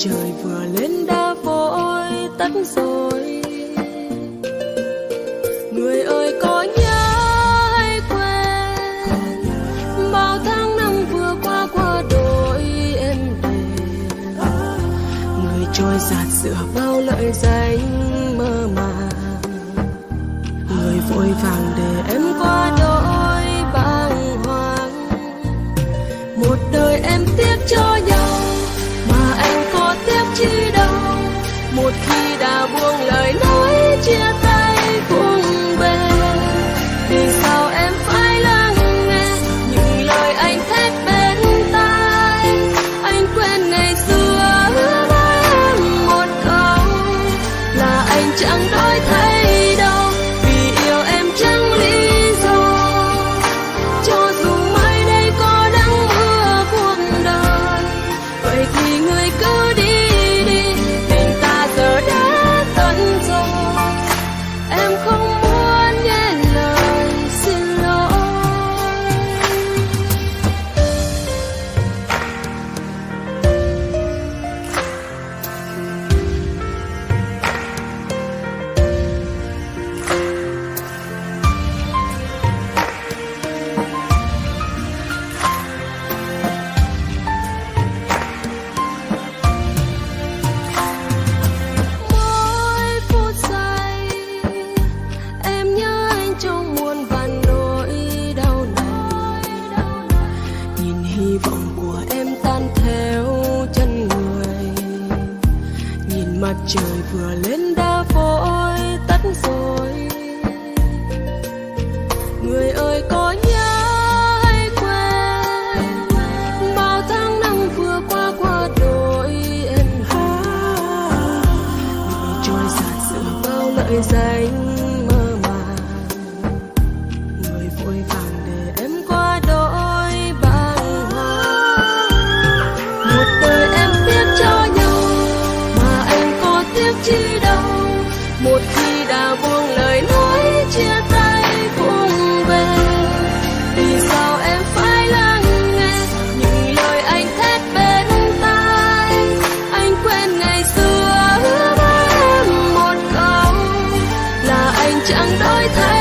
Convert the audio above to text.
trời vừa lên đã vội tắt rồi. Người ơi có nhớ hay quên bao tháng năm vừa qua qua đôi em về. Người trôi dạt dựa bao lợi danh mơ màng, người vội vàng để em qua đôi bàng hoàng. Một đời em tiếc cho nhau mà anh có tiếc chi đâu. Một khi đã buông lời nói chia tay cùng bên, vì sao em phải lắng nghe những lời anh thét bên tai. Anh quên ngày xưa hứa với em một câu là anh chẳng đổi thay đâu, vì yêu em chẳng lý do. Cho dù mai đây có nắng mưa cuộc đời, vậy thì người cứ đi đi, tình ta giờ đã tận rồi. Em không muốn nghe lời xin lỗi. Mỗi phút giây em nhớ anh trong muôn vàn nỗi đau này. Nhìn hy vọng của em tan theo chân người, nhìn mặt trời vừa lên đã vội tắt rồi. Người ơi có nhớ hay quên bao tháng năm vừa qua qua đôi em về. Người trôi dạt dựa bao lợi danh mơ màng, người vội vàng để em qua đôi bàng hoàng. Một đời em tiếc cho nhau mà anh có tiếc chi đâu. Một khi đã buông lời nói chia tay cùng bên, vì sao em phải lắng nghe những lời anh thét bên tai. Anh quên ngày xưa hứa với em một câu là anh chẳng đổi thay